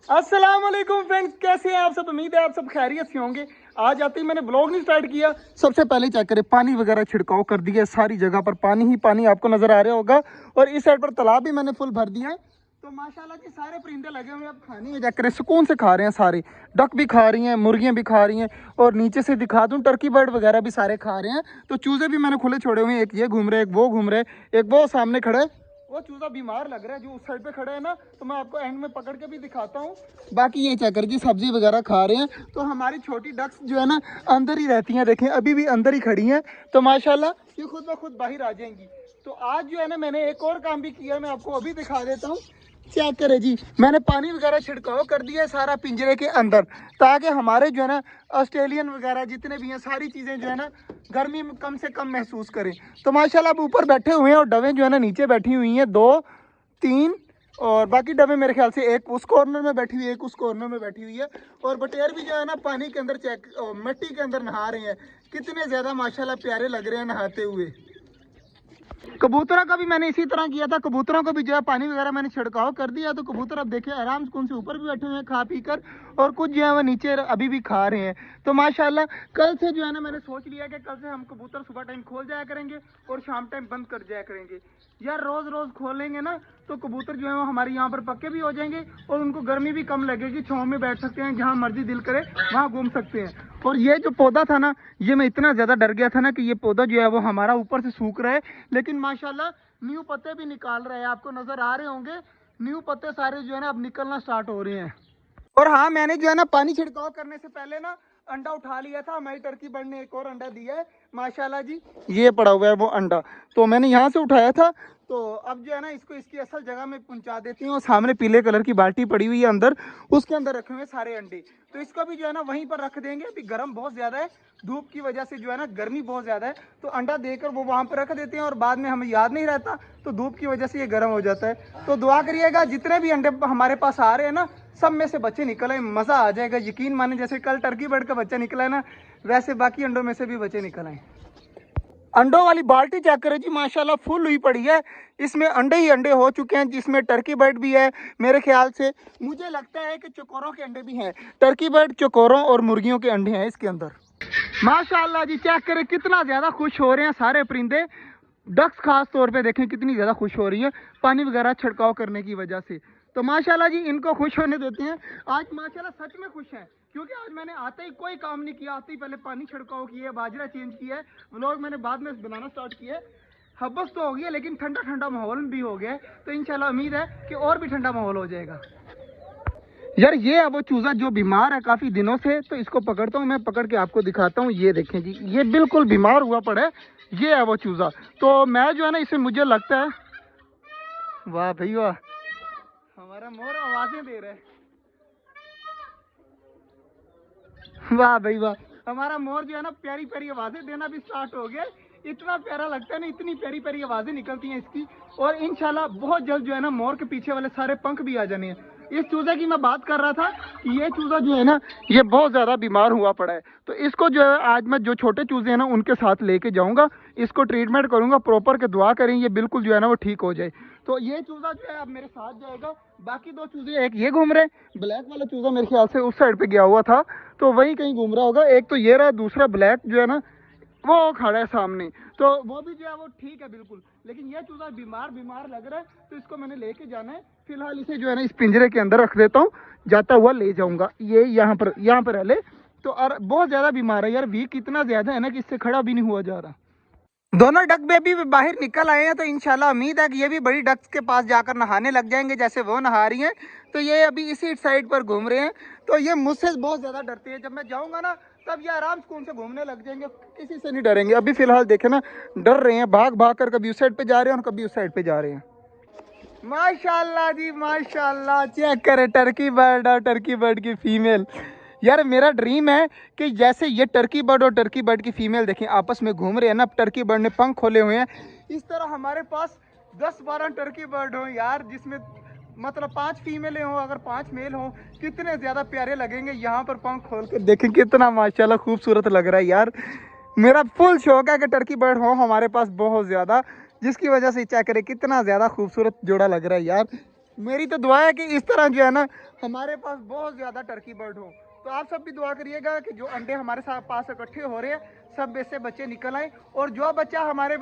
अस्सलाम वालेकुम फ्रेंड्स, कैसे हैं आप सब। उम्मीद है आप सब खैरियत से होंगे। आज आते ही मैंने ब्लॉग नहीं स्टार्ट किया, सबसे पहले चेक करें पानी वगैरह छिड़काव कर दिया, सारी जगह पर पानी ही पानी आपको नजर आ रहा होगा। और इस साइड पर तालाब भी मैंने फुल भर दिया है। तो माशाल्लाह के सारे परिंदे लगे हुए हैं, अब खाने में चेक करें सुकून से खा रहे हैं सारे। डक भी खा रही हैं, मुर्गियाँ भी खा रही हैं, और नीचे से दिखा दूँ टर्की बर्ड वगैरह भी सारे खा रहे हैं। तो चूजे भी मैंने खुले छोड़े हुए हैं, एक ये घूम रहे, एक वो घूम रहे, एक वो सामने खड़े। वो चूजा बीमार लग रहा है जो उस साइड पे खड़े है ना, तो मैं आपको एंड में पकड़ के भी दिखाता हूँ। बाकी ये चेक जी सब्जी वगैरह खा रहे हैं। तो हमारी छोटी डक्स जो है ना अंदर ही रहती हैं, देखें अभी भी अंदर ही खड़ी हैं। तो माशाल्लाह ये खुद ब खुद बाहर आ जाएंगी। तो आज जो है ना मैंने एक और काम भी किया है, मैं आपको अभी दिखा देता हूँ। चेक करें जी, मैंने पानी वगैरह छिड़काव कर दिया है सारा पिंजरे के अंदर, ताकि हमारे जो है ना ऑस्ट्रेलियन वगैरह जितने भी हैं सारी चीज़ें जो है ना गर्मी में कम से कम महसूस करें। तो माशाल्लाह अब ऊपर बैठे हुए हैं और डवें जो है ना नीचे बैठी हुई हैं, 2 3, और बाकी डवे मेरे ख्याल से एक उस कॉर्नर में बैठी हुई है, एक उस कॉर्नर में बैठी हुई है। और बटेर भी जो है ना पानी के अंदर मिट्टी के अंदर नहा रहे हैं। कितने ज़्यादा माशाल्लाह प्यारे लग रहे हैं नहाते हुए। कबूतरों का भी मैंने इसी तरह किया था, कबूतरों को भी जो है पानी वगैरह मैंने छिड़काव कर दिया। तो कबूतर अब देखे आराम से कौन से ऊपर भी बैठे हुए हैं खा पी कर, और कुछ जो है वो नीचे अभी भी खा रहे हैं। तो माशाल्लाह कल से जो है ना मैंने सोच लिया कि कल से हम कबूतर सुबह टाइम खोल जाया करेंगे और शाम टाइम बंद कर जाया करेंगे। यार रोज रोज खोलेंगे ना तो कबूतर जो है वो हमारे यहाँ पर पक्के भी हो जाएंगे और उनको गर्मी भी कम लगेगी, छाँव में बैठ सकते हैं, जहाँ मर्जी दिल करे वहाँ घूम सकते हैं। और ये जो पौधा था ना, ये मैं इतना ज़्यादा डर गया था ना कि ये पौधा जो है वो हमारा ऊपर से सूख रहा है, लेकिन माशाल्लाह न्यू पत्ते भी निकाल रहे हैं, आपको नज़र आ रहे होंगे। न्यू पत्ते सारे जो है ना अब निकलना स्टार्ट हो रहे हैं। और हाँ, मैंने जो है ना पानी छिड़काव करने से पहले ना अंडा उठा लिया था, हमारी टर्की बर्ड ने एक और अंडा दिया है माशाल्लाह जी। ये पड़ा हुआ है वो अंडा, तो मैंने यहाँ से उठाया था। तो अब जो है ना इसको इसकी असल जगह में पहुंचा देती हूँ। सामने पीले कलर की बाल्टी पड़ी हुई है अंदर, उसके अंदर रखे हुए सारे अंडे। तो इसको भी जो है ना वहीं पर रख देंगे। अभी गर्म बहुत ज़्यादा है, धूप की वजह से जो है ना गर्मी बहुत ज़्यादा है, तो अंडा देकर वो वहाँ पर रख देते हैं और बाद में हमें याद नहीं रहता, तो धूप की वजह से ये गर्म हो जाता है। तो दुआ करिएगा जितने भी अंडे हमारे पास आ रहे हैं ना, सब में से बच्चे निकल आए, मज़ा आ जाएगा। यकीन माने जैसे कल टर्की बर्ड का बच्चा निकला है ना, वैसे बाकी अंडों में से भी बच्चे निकल आए। अंडों वाली बाल्टी चेक करें जी, माशाल्लाह फुल हुई पड़ी है। इसमें अंडे ही अंडे हो चुके हैं, जिसमें टर्की बर्ड भी है। मेरे ख्याल से मुझे लगता है कि चकोरों के अंडे भी हैं। टर्की बर्ड, चकोरों और मुर्गियों के अंडे हैं इसके अंदर। माशाल्लाह जी, चेक करें कितना ज़्यादा खुश हो रहे हैं सारे परिंदे। डक्स खास तौर पे देखें कितनी ज़्यादा खुश हो रही है पानी वगैरह छिड़काव करने की वजह से। तो माशाल्लाह जी इनको खुश होने देते हैं। आज माशाल्लाह सच में खुश हैं, क्योंकि आज मैंने आते ही कोई काम नहीं किया, आते ही पहले पानी छिड़काव किया, बाजरा चेंज किया है। व्लॉग मैंने बाद में बनाना स्टार्ट किया है। हब्बस तो हो गया, लेकिन ठंडा ठंडा माहौल भी हो गया है। तो इंशाल्लाह उम्मीद है कि और भी ठंडा माहौल हो जाएगा। यार ये है वो चूजा जो बीमार है काफी दिनों से, तो इसको पकड़ता हूँ मैं, पकड़ के आपको दिखाता हूँ। ये देखें जी, ये बिल्कुल बीमार हुआ पड़ा है। ये है वो चूजा। तो मैं जो है ना इसे, मुझे लगता है, वाह भाई वाह, हमारा मोर आवाजें दे रहा है। वाह भाई वाह, हमारा मोर जो है ना प्यारी प्यारी आवाजें देना भी स्टार्ट हो गया। इतना प्यारा लगता है ना, इतनी प्यारी प्यारी आवाजें निकलती हैं इसकी। और इंशाल्लाह बहुत जल्द जो है ना मोर के पीछे वाले सारे पंख भी आ जाने हैं। इस चूजे की मैं बात कर रहा था कि ये चूजा जो है ना ये बहुत ज्यादा बीमार हुआ पड़ा है। तो इसको जो है आज मैं जो छोटे चूजे हैं ना उनके साथ लेके जाऊंगा, इसको ट्रीटमेंट करूंगा प्रॉपर, के दुआ करें ये बिल्कुल जो है ना वो ठीक हो जाए। तो ये चूजा जो है अब मेरे साथ जाएगा। बाकी 2 चूजे, एक ये घूम रहे, ब्लैक वाला चूजा मेरे ख्याल से उस साइड पे गया हुआ था, तो वही कहीं घूम रहा होगा। एक तो ये रहा, दूसरा ब्लैक जो है ना वो खड़ा है सामने, तो वो भी जो है वो ठीक है बिल्कुल। लेकिन ये चूजा बीमार बीमार लग रहा है, तो इसको मैंने लेके जाना है। फिलहाल इसे जो है ना इस पिंजरे के अंदर रख देता हूँ, जाता हुआ ले जाऊंगा। ये यहाँ पर रह ले। तो और बहुत ज्यादा बीमार है यार, वीक इतना ज्यादा है ना कि इससे खड़ा भी नहीं हुआ जा रहा। दोनों डक बेबी भी बाहर निकल आए हैं, तो इंशाल्लाह उम्मीद है कि ये भी बड़ी डक्स के पास जाकर नहाने लग जाएंगे जैसे वो नहा रही हैं। तो ये अभी इसी साइड पर घूम रहे हैं। तो ये मुझसे बहुत ज़्यादा डरते हैं, जब मैं जाऊंगा ना तब ये आराम से से घूमने लग जाएंगे, किसी से नहीं डरेंगे। अभी फिलहाल देखे ना डर रहे हैं, भाग भाग कर कभी उस साइड पे जा रहे हैं और कभी उस साइड पे जा रहे हैं। माशाल्लाह जी माशाल्लाह, चेक करे टर्की बर्ड और टर्की बर्ड की फीमेल। यार मेरा ड्रीम है कि जैसे ये टर्की बर्ड और टर्की बर्ड की फीमेल देखें आपस में घूम रहे हैं ना, टर्की बर्ड ने पंख खोले हुए हैं, इस तरह हमारे पास 10-12 टर्की बर्ड हो यार, जिसमें मतलब 5 फीमेलें हों, अगर 5 मेल हों, कितने ज़्यादा प्यारे लगेंगे। यहाँ पर पंख खोल कर देखें कितना माशाल्लाह खूबसूरत लग रहा है यार। मेरा फुल शौक है कि टर्की बर्ड हो हमारे पास बहुत ज़्यादा, जिसकी वजह से चेक करें कितना ज़्यादा खूबसूरत जोड़ा लग रहा है यार। मेरी तो दुआ है कि इस तरह जो है ना हमारे पास बहुत ज़्यादा टर्की बर्ड हो। तो आप सब भी दुआ करिएगा कि जो अंडे हमारे साथ पास इकट्ठे हो रहे हैं सब में से बच्चे निकल आए, और जो बच्चा हमारे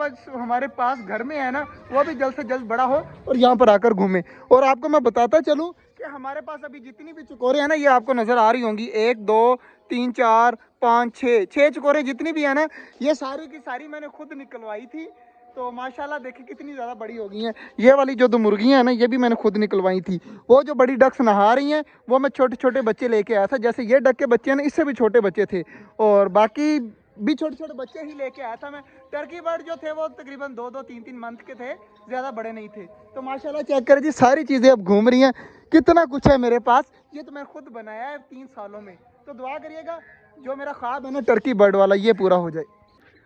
पास घर में है ना वो भी जल्द से जल्द बड़ा हो और यहाँ पर आकर घूमे। और आपको मैं बताता चलूँ कि हमारे पास अभी जितनी भी चकोरे हैं ना ये आपको नज़र आ रही होंगी, 1 2 3 4 5 6 चकोरे जितनी भी है ना ये सारी की सारी मैंने खुद निकलवाई थी। तो माशाल्लाह देखिए कितनी ज़्यादा बड़ी हो गई हैं। ये वाली जो 2 मुर्गियाँ हैं ना ये भी मैंने खुद निकलवाई थी। वो जो बड़ी डक्स नहा रही हैं वो मैं छोटे छोटे बच्चे लेके आया था, जैसे ये डक के बच्चे हैं ना इससे भी छोटे बच्चे थे, और बाकी भी छोटे छोटे बच्चे ही लेके आया था मैं। टर्की बर्ड जो थे वो तकरीबन 2 2 3 3 मंथ के थे, ज़्यादा बड़े नहीं थे। तो माशाल्लाह चेक करें जी सारी चीज़ें अब घूम रही हैं, कितना कुछ है मेरे पास। ये तो मैं खुद बनाया है 3 सालों में। तो दुआ करिएगा जो मेरा ख्वाब है ना टर्की बर्ड वाला ये पूरा हो जाए।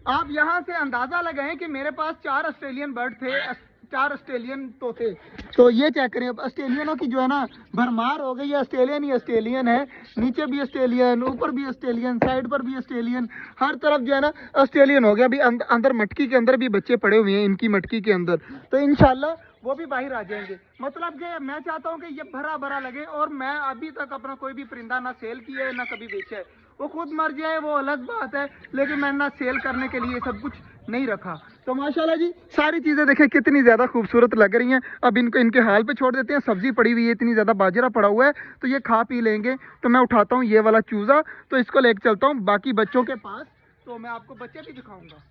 आप यहाँ से अंदाज़ा लगाएं कि मेरे पास 4 ऑस्ट्रेलियन बर्ड थे, 4 ऑस्ट्रेलियन तोते। तो ये चेक करें, अब ऑस्ट्रेलियनों की जो है ना भरमार हो गई है, ऑस्ट्रेलियन ही ऑस्ट्रेलियन है, नीचे भी ऑस्ट्रेलियन, ऊपर भी ऑस्ट्रेलियन, साइड पर भी ऑस्ट्रेलियन, हर तरफ जो है ना ऑस्ट्रेलियन हो गया। अभी अंदर मटकी के अंदर भी बच्चे पड़े हुए हैं इनकी मटकी के अंदर, तो इंशाल्लाह वो भी बाहर आ जाएंगे। मतलब कि मैं चाहता हूँ कि ये भरा भरा लगे, और मैं अभी तक अपना कोई भी परिंदा ना सेल किया है ना कभी बेचा है। वो खुद मर जाए वो अलग बात है, लेकिन मैंने ना सेल करने के लिए सब कुछ नहीं रखा। तो माशाल्लाह जी सारी चीज़ें देखें कितनी ज़्यादा खूबसूरत लग रही हैं। अब इनको इनके हाल पे छोड़ देते हैं, सब्जी पड़ी हुई है, इतनी ज़्यादा बाजरा पड़ा हुआ है तो ये खा पी लेंगे। तो मैं उठाता हूँ ये वाला चूज़ा, तो इसको लेके चलता हूँ बाकी बच्चों के पास, तो मैं आपको बच्चे भी दिखाऊंगा।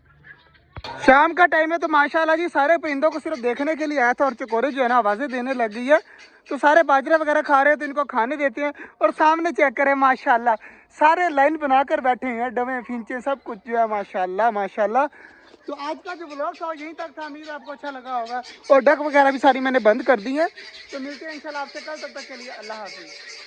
शाम का टाइम है तो माशाल्लाह जी सारे परिंदों को सिर्फ देखने के लिए आया था, और चकोरे जो है ना आवाज़ें देने लग गई है। तो सारे बाजरा वगैरह खा रहे हैं तो इनको खाने देते हैं। और सामने चेक करें माशाल्लाह सारे लाइन बनाकर बैठे हैं, डवे फिंचे सब कुछ जो है माशाल्लाह माशाल्लाह। तो आज का जो ब्लॉग था यहीं तक था, उम्मीद आपको अच्छा लगा होगा। और डक वगैरह भी सारी मैंने बंद कर दी है। तो मिलते हैं इंशाल्लाह आपसे कल, तब तक के लिए अल्लाह हाफिज़।